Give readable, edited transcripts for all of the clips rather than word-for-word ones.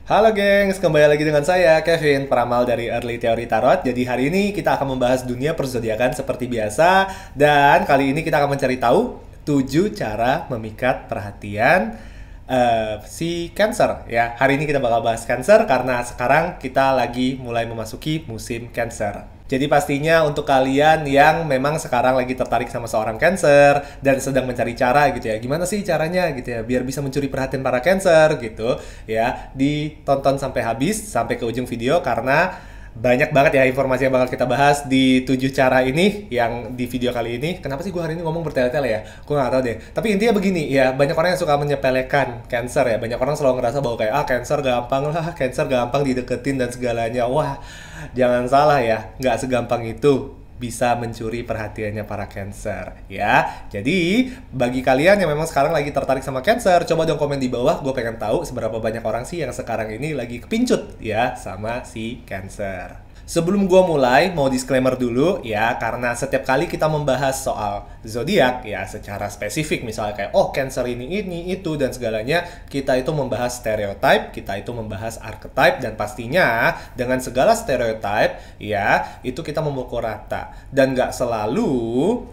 Halo gengs, kembali lagi dengan saya Kevin, peramal dari Early Theory Tarot. Jadi hari ini kita akan membahas dunia perzodiakan seperti biasa. Dan kali ini kita akan mencari tahu 7 cara memikat perhatian si Cancer ya. Hari ini kita bakal bahas Cancer karena sekarang kita lagi mulai memasuki musim Cancer. Jadi pastinya untuk kalian yang memang sekarang lagi tertarik sama seorang Cancer dan sedang mencari cara gitu ya, gimana sih caranya gitu ya biar bisa mencuri perhatian para Cancer gitu ya, ditonton sampai habis, sampai ke ujung video karena banyak banget ya informasi yang bakal kita bahas di 7 cara ini yang di video kali ini. Kenapa sih gue hari ini ngomong bertele-tele ya? Gue nggak tahu deh. Tapi intinya begini ya, banyak orang yang suka menyepelekan Cancer ya. Banyak orang selalu ngerasa bahwa kayak Cancer gampang lah, Cancer gampang dideketin dan segalanya. Wah, jangan salah ya, nggak segampang itu bisa mencuri perhatiannya para Cancer ya. Jadi bagi kalian yang memang sekarang lagi tertarik sama Cancer, coba dong komen di bawah. Gue pengen tahu seberapa banyak orang sih yang sekarang ini lagi kepincut ya sama si Cancer. Sebelum gue mulai, mau disclaimer dulu ya, karena setiap kali kita membahas soal zodiak ya secara spesifik, misalnya kayak oh Cancer ini itu dan segalanya, kita itu membahas stereotype, kita itu membahas archetype, dan pastinya dengan segala stereotype ya itu kita memukul rata dan nggak selalu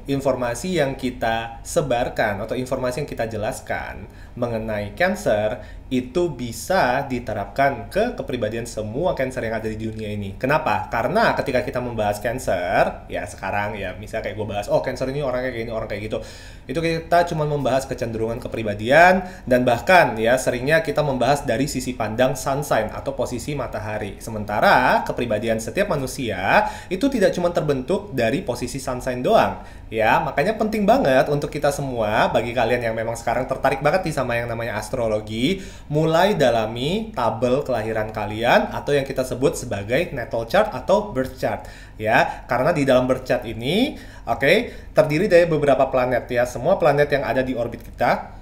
informasi yang kita sebarkan atau informasi yang kita jelaskan mengenai Cancer itu bisa diterapkan ke kepribadian semua Cancer yang ada di dunia ini. Kenapa? Karena ketika kita membahas Cancer, ya sekarang ya misalnya kayak gue bahas, oh Cancer ini orangnya kayak gini, orang kayak gitu. Itu kita cuma membahas kecenderungan kepribadian dan bahkan ya seringnya kita membahas dari sisi pandang sun sign atau posisi matahari. Sementara kepribadian setiap manusia itu tidak cuma terbentuk dari posisi sun sign doang. Ya, makanya penting banget untuk kita semua, bagi kalian yang memang sekarang tertarik banget nih sama yang namanya astrologi, mulai dalami tabel kelahiran kalian atau yang kita sebut sebagai natal chart atau birth chart ya. Karena di dalam birth chart ini terdiri dari beberapa planet ya. Semua planet yang ada di orbit kita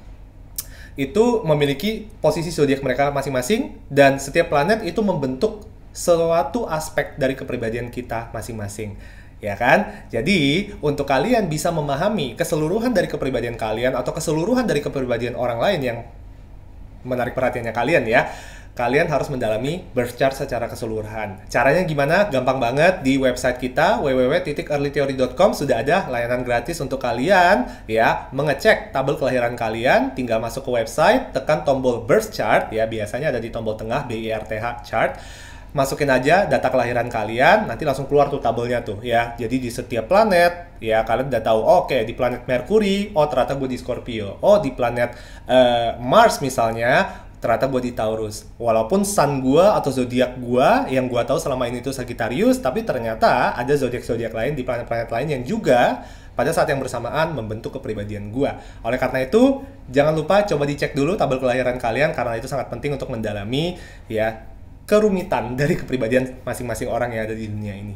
itu memiliki posisi zodiak mereka masing-masing dan setiap planet itu membentuk suatu aspek dari kepribadian kita masing-masing. Ya kan? Jadi, untuk kalian bisa memahami keseluruhan dari kepribadian kalian atau keseluruhan dari kepribadian orang lain yang menarik perhatiannya kalian ya, kalian harus mendalami birth chart secara keseluruhan. Caranya gimana? Gampang banget. Di website kita www.earlytheory.com sudah ada layanan gratis untuk kalian ya, mengecek tabel kelahiran kalian. Tinggal masuk ke website, tekan tombol birth chart ya, biasanya ada di tombol tengah BIRTH chart. Masukin aja data kelahiran kalian, nanti langsung keluar tuh tabelnya tuh ya. Jadi di setiap planet ya kalian udah tahu, oke, di planet Mercury, oh ternyata gue di Scorpio. Oh di planet Mars misalnya, ternyata gue di Taurus. Walaupun sun gue atau zodiak gue yang gue tahu selama ini itu Sagittarius, tapi ternyata ada zodiak-zodiak lain di planet-planet lain yang juga pada saat yang bersamaan membentuk kepribadian gue. Oleh karena itu, jangan lupa coba dicek dulu tabel kelahiran kalian karena itu sangat penting untuk mendalami ya kerumitan dari kepribadian masing-masing orang yang ada di dunia ini.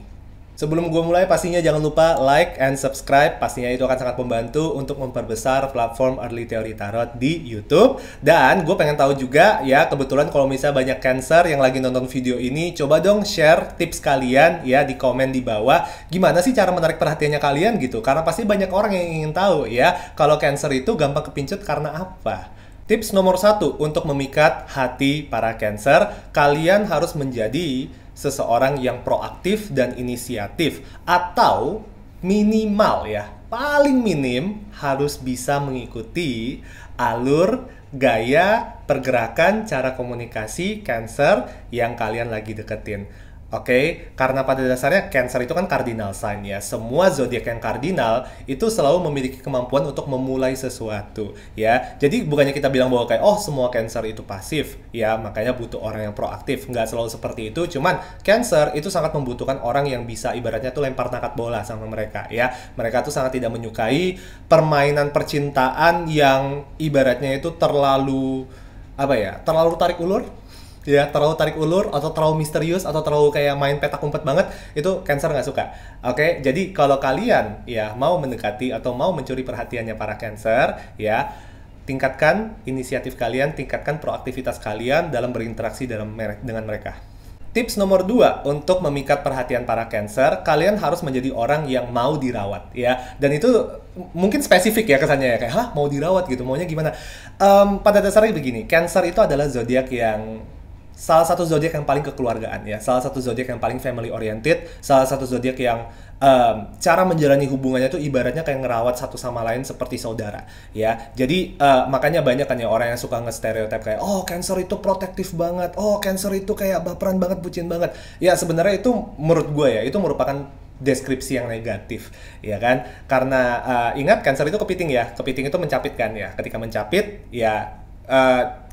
Sebelum gue mulai, pastinya jangan lupa like and subscribe. Pastinya itu akan sangat membantu untuk memperbesar platform Early Theory Tarot di YouTube. Dan gue pengen tahu juga ya, kebetulan kalau misalnya banyak Cancer yang lagi nonton video ini, coba dong share tips kalian ya di komen di bawah. Gimana sih cara menarik perhatiannya kalian gitu? Karena pasti banyak orang yang ingin tahu ya, kalau Cancer itu gampang kepincut karena apa? Tips nomor 1 untuk memikat hati para Cancer, kalian harus menjadi seseorang yang proaktif dan inisiatif. Atau minimal ya, paling minim harus bisa mengikuti alur, gaya, pergerakan, cara komunikasi Cancer yang kalian lagi deketin. Karena pada dasarnya Cancer itu kan cardinal sign ya. Semua zodiak yang cardinal itu selalu memiliki kemampuan untuk memulai sesuatu ya. Jadi bukannya kita bilang bahwa kayak oh semua Cancer itu pasif ya, makanya butuh orang yang proaktif. Nggak selalu seperti itu. Cuman Cancer itu sangat membutuhkan orang yang bisa ibaratnya tuh lempar tangkat bola sama mereka ya. Mereka tuh sangat tidak menyukai permainan percintaan yang ibaratnya itu terlalu terlalu tarik ulur. Ya, terlalu tarik ulur atau terlalu misterius atau terlalu kayak main petak umpet banget, itu Cancer nggak suka. Jadi kalau kalian ya mau mendekati atau mau mencuri perhatiannya para Cancer ya, tingkatkan inisiatif kalian, tingkatkan proaktivitas kalian dalam berinteraksi dengan mereka. Tips nomor 2 untuk memikat perhatian para Cancer, kalian harus menjadi orang yang mau dirawat ya. Dan itu mungkin spesifik ya kesannya ya, kayak mau dirawat gitu, maunya gimana? Pada dasarnya begini, Cancer itu adalah zodiak yang salah satu zodiak yang paling kekeluargaan ya, salah satu zodiak yang paling family oriented, salah satu zodiak yang cara menjalani hubungannya tuh ibaratnya kayak ngerawat satu sama lain seperti saudara ya. Jadi makanya banyak kan ya orang yang suka nge-stereotype kayak oh Cancer itu protektif banget, oh Cancer itu kayak baperan banget, bucin banget. Ya sebenarnya itu menurut gue ya itu merupakan deskripsi yang negatif ya kan, karena ingat Cancer itu kepiting ya, kepiting itu mencapit kan ya, ketika mencapit ya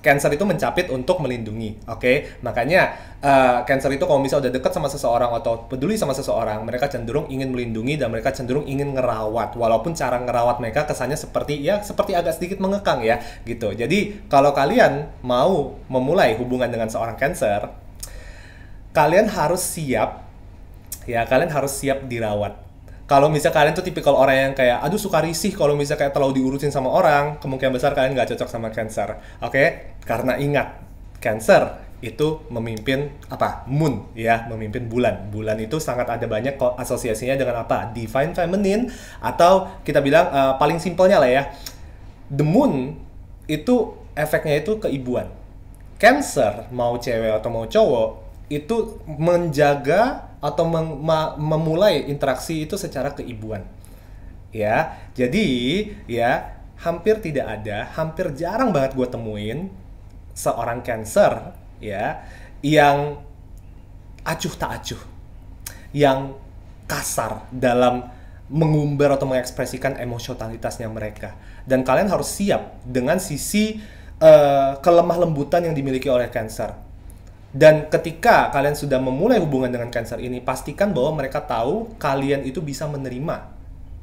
Cancer itu mencapit untuk melindungi, oke? Makanya Cancer itu kalau misalnya udah deket sama seseorang atau peduli sama seseorang, mereka cenderung ingin melindungi dan mereka cenderung ingin ngerawat, walaupun cara ngerawat mereka kesannya seperti agak sedikit mengekang ya, gitu. Jadi kalau kalian mau memulai hubungan dengan seorang Cancer, kalian harus siap ya, kalian harus siap dirawat. Kalau misalnya kalian tuh tipikal orang yang kayak, aduh suka risih kalau misalnya kayak terlalu diurusin sama orang, kemungkinan besar kalian nggak cocok sama Cancer, oke? Karena ingat, Cancer itu memimpin apa? Moon ya, memimpin bulan. Bulan itu sangat ada banyak asosiasinya dengan apa? Divine Feminine, atau kita bilang paling simpelnya lah ya, the Moon itu efeknya itu keibuan. Cancer, mau cewek atau mau cowok, itu menjaga atau memulai interaksi itu secara keibuan ya. Jadi ya hampir tidak ada, hampir jarang banget gue temuin seorang Cancer ya yang acuh tak acuh, yang kasar dalam mengumbar atau mengekspresikan emosionalitasnya mereka. Dan kalian harus siap dengan sisi kelemah lembutan yang dimiliki oleh Cancer. Dan ketika kalian sudah memulai hubungan dengan Cancer ini, pastikan bahwa mereka tahu kalian itu bisa menerima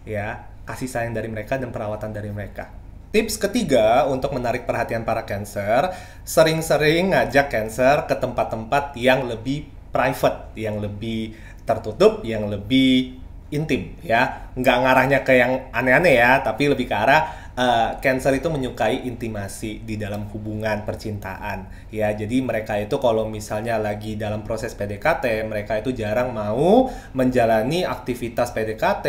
ya kasih sayang dari mereka dan perawatan dari mereka. Tips ketiga untuk menarik perhatian para Cancer, sering-sering ngajak Cancer ke tempat-tempat yang lebih private, yang lebih tertutup, yang lebih intim ya. Nggak ngarahnya ke yang aneh-aneh ya, tapi lebih ke arah Cancer itu menyukai intimasi di dalam hubungan percintaan ya. Jadi mereka itu kalau misalnya lagi dalam proses PDKT, mereka itu jarang mau menjalani aktivitas PDKT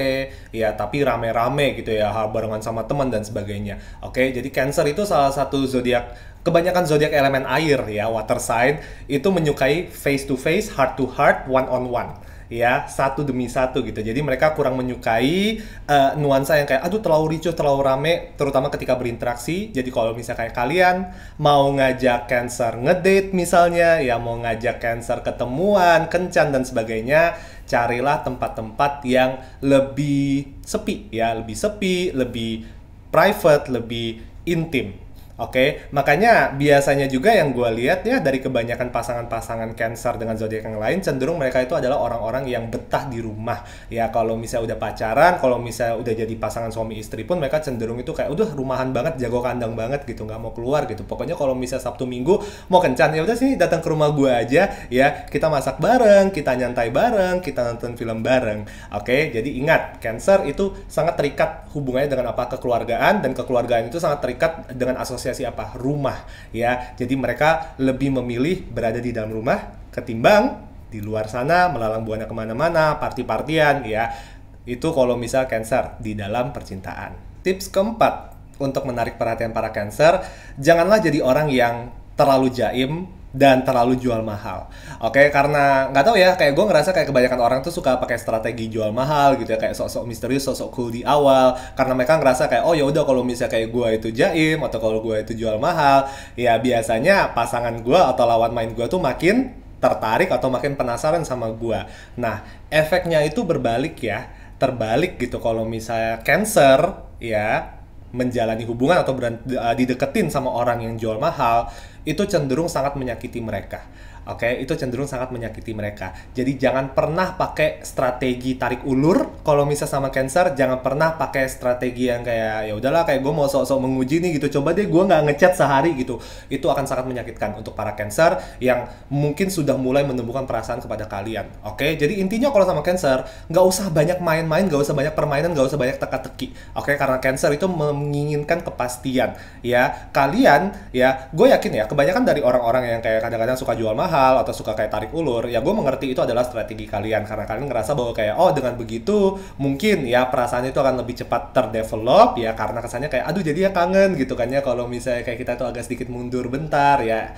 ya, tapi rame-rame gitu ya, barengan sama teman dan sebagainya. Oke, jadi Cancer itu salah satu zodiak, kebanyakan zodiak elemen air ya, water sign, itu menyukai face to face, heart to heart, one on one ya, satu demi satu gitu. Jadi mereka kurang menyukai nuansa yang kayak aduh terlalu ricuh, terlalu rame, terutama ketika berinteraksi. Jadi kalau misalnya kayak kalian mau ngajak Cancer ngedate misalnya ya, mau ngajak Cancer ketemuan, kencan dan sebagainya, carilah tempat-tempat yang lebih sepi ya, lebih sepi, lebih private, lebih intim. Oke, makanya biasanya juga yang gue lihat ya dari kebanyakan pasangan-pasangan Cancer dengan zodiak yang lain, cenderung mereka itu adalah orang-orang yang betah di rumah. Ya kalau misalnya udah pacaran, kalau misalnya udah jadi pasangan suami istri pun mereka cenderung itu kayak udah rumahan banget, jago kandang banget gitu, nggak mau keluar gitu. Pokoknya kalau misalnya Sabtu Minggu mau kencan ya udah sini datang ke rumah gue aja ya, kita masak bareng, kita nyantai bareng, kita nonton film bareng. Oke, jadi ingat Cancer itu sangat terikat hubungannya dengan apa? Kekeluargaan, dan kekeluargaan itu sangat terikat dengan asosiasi apa? Rumah ya. Jadi mereka lebih memilih berada di dalam rumah ketimbang di luar sana melalang buana kemana-mana, party-partian ya. Itu kalau misal Cancer di dalam percintaan. Tips keempat untuk menarik perhatian para Cancer, janganlah jadi orang yang terlalu jaim dan terlalu jual mahal. Oke, karena nggak tahu ya, kayak gue ngerasa kayak kebanyakan orang tuh suka pakai strategi jual mahal gitu ya, kayak sok-sok misterius, sok-sok cool di awal, karena mereka ngerasa kayak oh ya udah kalau misalnya kayak gue itu jaim atau kalau gue itu jual mahal, ya biasanya pasangan gue atau lawan main gue tuh makin tertarik atau makin penasaran sama gue. Nah, efeknya itu berbalik ya, terbalik gitu kalau misalnya Cancer ya menjalani hubungan atau dideketin sama orang yang jual mahal, itu cenderung sangat menyakiti mereka. Oke, itu cenderung sangat menyakiti mereka. Jadi jangan pernah pakai strategi tarik ulur. Kalau misal sama Cancer, jangan pernah pakai strategi yang kayak ya udahlah kayak gue mau sok-sok menguji nih gitu. Coba deh gue nggak ngechat sehari gitu. Itu akan sangat menyakitkan untuk para Cancer yang mungkin sudah mulai menemukan perasaan kepada kalian. Oke, jadi intinya kalau sama Cancer nggak usah banyak main-main, nggak usah banyak permainan, nggak usah banyak teka-teki. Oke, karena Cancer itu menginginkan kepastian. Ya, kalian ya, gue yakin ya kebanyakan dari orang-orang yang kayak kadang-kadang suka jual mahal atau suka kayak tarik ulur, ya gue mengerti itu adalah strategi kalian karena kalian ngerasa bahwa kayak oh dengan begitu mungkin ya perasaan itu akan lebih cepat terdevelop ya, karena kesannya kayak aduh jadi ya kangen gitu kan ya kalau misalnya kayak kita tuh agak sedikit mundur bentar ya,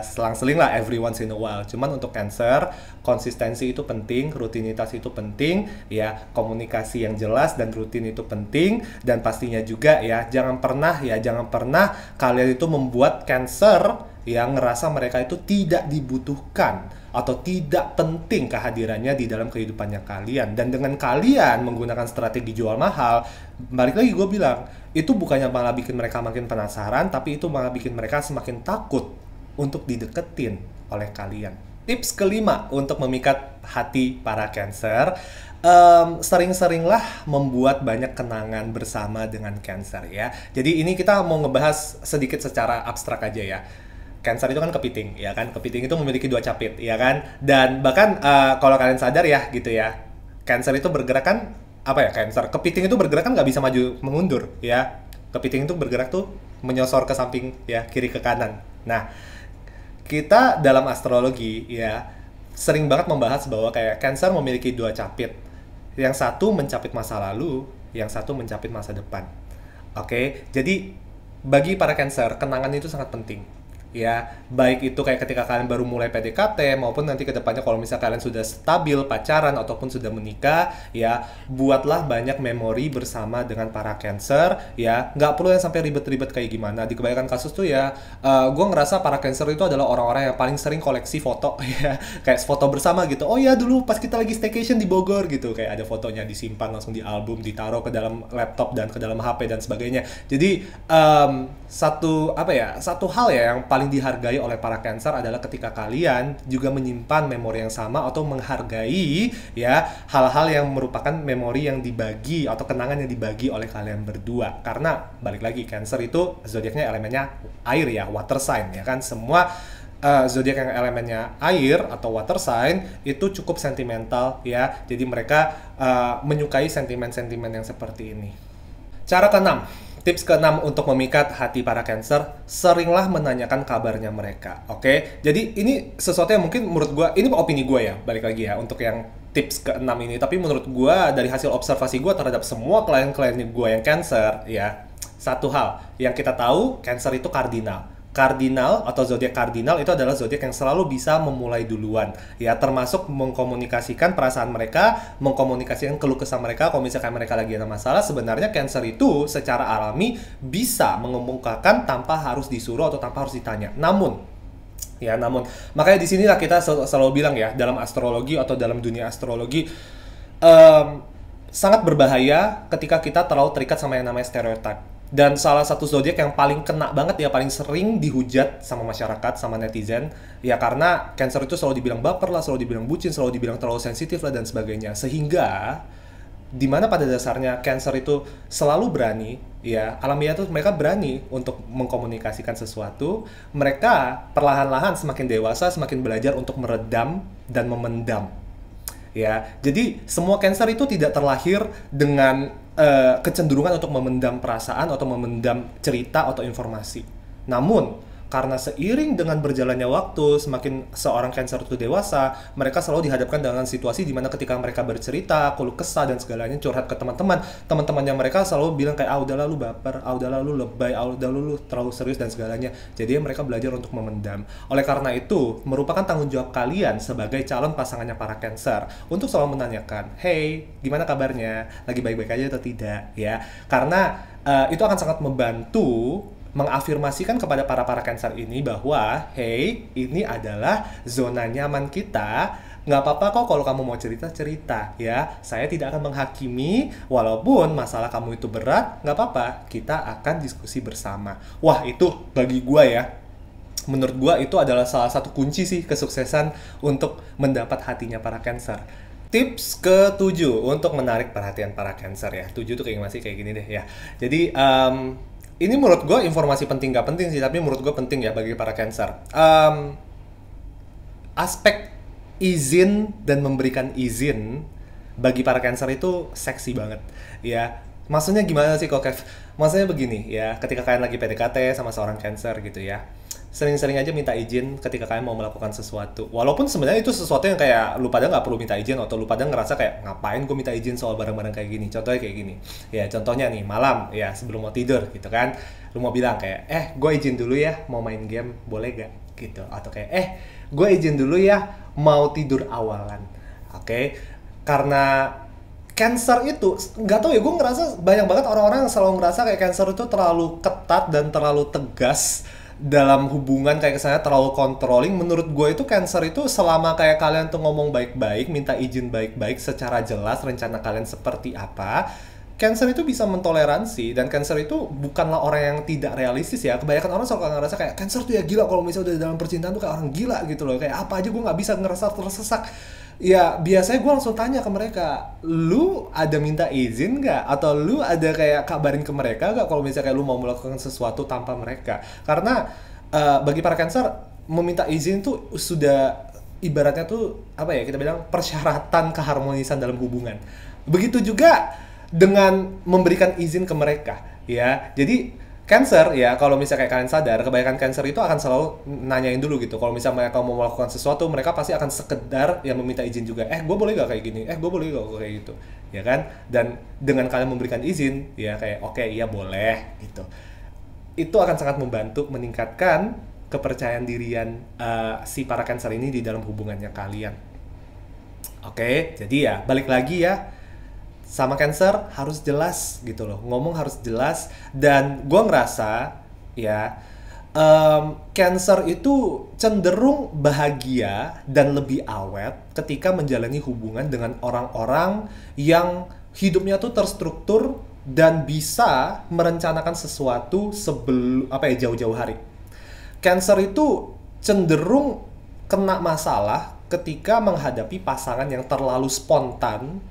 selang-seling lah every once in a while. Cuman untuk Cancer, konsistensi itu penting, rutinitas itu penting ya, komunikasi yang jelas dan rutin itu penting, dan pastinya juga ya jangan pernah kalian itu membuat Cancer yang ngerasa mereka itu tidak dibutuhkan atau tidak penting kehadirannya di dalam kehidupannya kalian. Dan dengan kalian menggunakan strategi jual mahal, balik lagi gue bilang, itu bukannya malah bikin mereka makin penasaran, tapi itu malah bikin mereka semakin takut untuk dideketin oleh kalian. Tips kelima untuk memikat hati para Cancer, sering-seringlah membuat banyak kenangan bersama dengan Cancer ya. Jadi ini kita mau ngebahas sedikit secara abstrak aja ya. Cancer itu kan kepiting, ya kan? Kepiting itu memiliki 2 capit, ya kan? Dan bahkan kalau kalian sadar ya, gitu ya, Cancer itu bergerak kan, apa ya, kepiting itu bergerak kan nggak bisa maju mengundur, ya. Kepiting itu bergerak tuh menyosor ke samping, ya, kiri ke kanan. Nah, kita dalam astrologi, ya, sering banget membahas bahwa kayak Cancer memiliki 2 capit. Yang satu mencapit masa lalu, yang satu mencapit masa depan. Oke, jadi bagi para Cancer, kenangan itu sangat penting. Ya, baik itu kayak ketika kalian baru mulai PDKT maupun nanti ke depannya kalau misalnya kalian sudah stabil pacaran ataupun sudah menikah, ya, buatlah banyak memori bersama dengan para Cancer, ya. Nggak perlu yang sampai ribet-ribet kayak gimana. Di kebanyakan kasus tuh ya, gue ngerasa para Cancer itu adalah orang-orang yang paling sering koleksi foto, ya. Kayak foto bersama gitu. Oh ya, dulu pas kita lagi staycation di Bogor gitu, kayak ada fotonya disimpan langsung di album, ditaruh ke dalam laptop dan ke dalam HP dan sebagainya. Jadi satu hal ya yang paling dihargai oleh para Cancer adalah ketika kalian juga menyimpan memori yang sama atau menghargai ya hal-hal yang merupakan memori yang dibagi atau kenangan yang dibagi oleh kalian berdua. Karena balik lagi, Cancer itu zodiaknya elemennya air ya, water sign ya kan. Semua zodiak yang elemennya air atau water sign itu cukup sentimental ya. Jadi mereka menyukai sentimen-sentimen yang seperti ini. Cara keenam, tips keenam untuk memikat hati para Cancer, seringlah menanyakan kabarnya mereka, oke? Jadi ini sesuatu yang mungkin menurut gue, ini opini gue ya, balik lagi ya, untuk yang tips keenam ini. Tapi menurut gue, dari hasil observasi gue terhadap semua klien-klien gue yang Cancer, ya, satu hal yang kita tahu, Cancer itu kardinal. Kardinal atau zodiak kardinal itu adalah zodiak yang selalu bisa memulai duluan ya, termasuk mengkomunikasikan perasaan mereka, mengkomunikasikan keluh kesah mereka. Kalau misalkan mereka lagi ada masalah, sebenarnya Cancer itu secara alami bisa mengemukakan tanpa harus disuruh atau tanpa harus ditanya. Namun makanya di sinilah kita selalu bilang ya, dalam astrologi atau dalam dunia astrologi sangat berbahaya ketika kita terlalu terikat sama yang namanya stereotip. Dan salah satu zodiak yang paling kena banget ya, paling sering dihujat sama masyarakat, sama netizen, ya karena Cancer itu selalu dibilang baper lah, selalu dibilang bucin, selalu dibilang terlalu sensitif lah dan sebagainya. Sehingga dimana pada dasarnya Cancer itu selalu berani, ya alamiah tuh mereka berani untuk mengkomunikasikan sesuatu. Mereka perlahan-lahan semakin dewasa, semakin belajar untuk meredam dan memendam. Ya, jadi semua Cancer itu tidak terlahir dengan kecenderungan untuk memendam perasaan atau memendam cerita atau informasi. Namun, karena seiring dengan berjalannya waktu, semakin seorang Cancer itu dewasa, mereka selalu dihadapkan dengan situasi di mana ketika mereka bercerita, keluh kesah dan segalanya, curhat ke teman-temannya mereka selalu bilang kayak, udahlah lu baper, udahlah lu lebay, udahlah lu terlalu serius dan segalanya. Jadi mereka belajar untuk memendam. Oleh karena itu, merupakan tanggung jawab kalian sebagai calon pasangannya para Cancer untuk selalu menanyakan, hey, gimana kabarnya? Lagi baik-baik aja atau tidak? Ya, karena itu akan sangat membantu mengafirmasikan kepada para Cancer ini bahwa hey, ini adalah zona nyaman kita. Nggak apa-apa kok kalau kamu mau cerita ya. Saya tidak akan menghakimi, walaupun masalah kamu itu berat, nggak apa-apa, kita akan diskusi bersama. Wah, itu bagi gua ya, menurut gua itu adalah salah satu kunci sih kesuksesan untuk mendapat hatinya para Cancer. Tips ke-7 untuk menarik perhatian para Cancer ya. 7 tuh masih kayak gini deh ya. Jadi ini menurut gue informasi penting gak penting sih, tapi menurut gue penting ya bagi para Cancer. Aspek izin dan memberikan izin bagi para Cancer itu seksi banget ya. Maksudnya gimana sih kok Kev? Maksudnya begini ya, ketika kalian lagi PDKT sama seorang Cancer gitu ya, sering-sering aja minta izin ketika kalian mau melakukan sesuatu. Walaupun sebenarnya itu sesuatu yang kayak lu pada nggak perlu minta izin, atau lu pada ngerasa kayak ngapain gue minta izin soal barang-barang kayak gini. Contohnya kayak gini. Ya contohnya nih malam ya sebelum mau tidur gitu kan, lu mau bilang kayak gue izin dulu ya mau main game boleh gak gitu, atau kayak gue izin dulu ya mau tidur awalan. Oke. Karena Cancer itu nggak tahu ya, gue ngerasa banyak banget orang-orang yang selalu ngerasa kayak Cancer itu terlalu ketat dan terlalu tegas dalam hubungan, kayak kesannya terlalu controlling. Menurut gue itu Cancer itu selama kayak kalian tuh ngomong baik-baik, minta izin baik-baik secara jelas rencana kalian seperti apa, Cancer itu bisa mentoleransi. Dan Cancer itu bukanlah orang yang tidak realistis ya. Kebanyakan orang selalu ngerasa kayak Cancer tuh ya gila, kalau misalnya udah dalam percintaan tuh kayak orang gila gitu loh, kayak apa aja gue nggak bisa, ngerasa tersesak. Ya biasanya gue langsung tanya ke mereka, lu ada minta izin nggak? Atau lu ada kayak kabarin ke mereka nggak kalau misalnya kayak lu mau melakukan sesuatu tanpa mereka? Karena bagi para Cancer, meminta izin tuh sudah ibaratnya tuh apa ya, kita bilang persyaratan keharmonisan dalam hubungan. Begitu juga dengan memberikan izin ke mereka ya. Jadi Cancer ya, kalau misalnya kayak kalian sadar, kebanyakan Cancer itu akan selalu nanyain dulu gitu. Kalau misalnya mereka mau melakukan sesuatu, mereka pasti akan sekedar yang meminta izin juga. Gue boleh gak kayak gini? Gue boleh gak kayak gitu? Ya kan? Dan dengan kalian memberikan izin, ya kayak oke, iya boleh gitu. Itu akan sangat membantu meningkatkan kepercayaan dirian si para Cancer ini di dalam hubungannya kalian. Oke, jadi ya balik lagi ya, sama Cancer harus jelas gitu loh, ngomong harus jelas. Dan gue ngerasa ya Cancer itu cenderung bahagia dan lebih awet ketika menjalani hubungan dengan orang-orang yang hidupnya tuh terstruktur dan bisa merencanakan sesuatu sebelum jauh-jauh hari. Cancer itu cenderung kena masalah ketika menghadapi pasangan yang terlalu spontan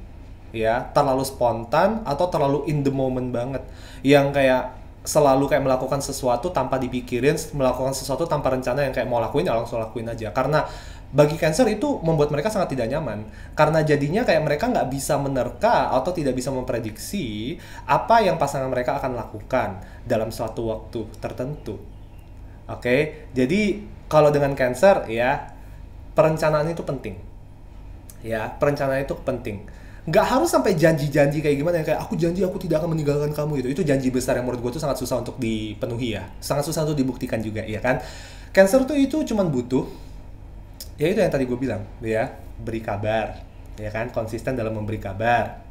ya, terlalu spontan atau terlalu in the moment banget, yang kayak selalu kayak melakukan sesuatu tanpa dipikirin, melakukan sesuatu tanpa rencana, yang kayak mau lakuin ya langsung lakuin aja. Karena bagi Cancer itu membuat mereka sangat tidak nyaman, karena jadinya kayak mereka nggak bisa menerka atau tidak bisa memprediksi apa yang pasangan mereka akan lakukan dalam suatu waktu tertentu. Oke, jadi kalau dengan Cancer ya, perencanaan itu penting ya, perencanaan itu penting. Nggak harus sampai janji-janji kayak gimana, yang kayak aku janji aku tidak akan meninggalkan kamu gitu. Itu janji besar yang menurut gue tuh sangat susah untuk dipenuhi ya, sangat susah untuk dibuktikan juga ya kan. Cancer tuh itu cuman butuh ya itu yang tadi gue bilang ya, beri kabar ya kan, konsisten dalam memberi kabar.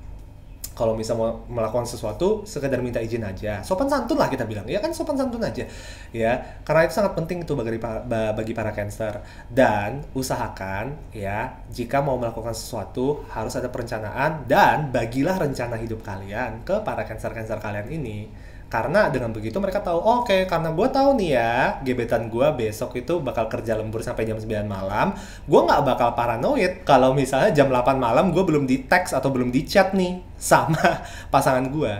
Kalau misal mau melakukan sesuatu, sekedar minta izin aja, sopan santun lah kita bilang ya kan, sopan santun aja ya, karena itu sangat penting itu bagi para Cancer. Dan usahakan ya, jika mau melakukan sesuatu harus ada perencanaan, dan bagilah rencana hidup kalian ke para Cancer kalian ini. Karena dengan begitu mereka tahu, oke, karena gue tahu nih ya, gebetan gue besok itu bakal kerja lembur sampai jam 9 malam. Gue nggak bakal paranoid kalau misalnya jam 8 malam gue belum di text atau belum di chat nih sama pasangan gue.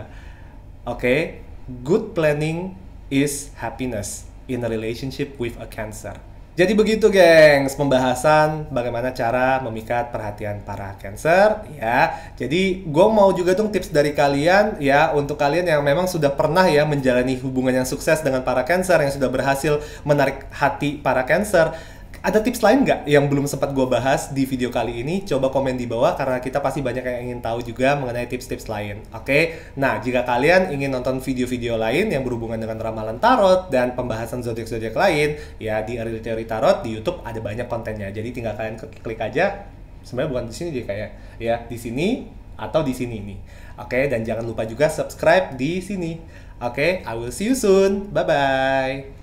Oke, good planning is happiness in a relationship with a Cancer. Jadi begitu gengs, pembahasan bagaimana cara memikat perhatian para Cancer ya. Jadi gue mau juga dong tips dari kalian ya, untuk kalian yang memang sudah pernah ya menjalani hubungan yang sukses dengan para Cancer, yang sudah berhasil menarik hati para Cancer. Ada tips lain nggak yang belum sempat gue bahas di video kali ini? Coba komen di bawah, karena kita pasti banyak yang ingin tahu juga mengenai tips-tips lain. Oke? Nah, jika kalian ingin nonton video-video lain yang berhubungan dengan ramalan tarot dan pembahasan zodiak-zodiak lain, ya di Early Theory Tarot di YouTube ada banyak kontennya. Jadi tinggal kalian klik aja. Sebenarnya bukan di sini deh kayak ya, di sini atau di sini nih. Oke? Dan jangan lupa juga subscribe di sini. Oke? I will see you soon. Bye-bye.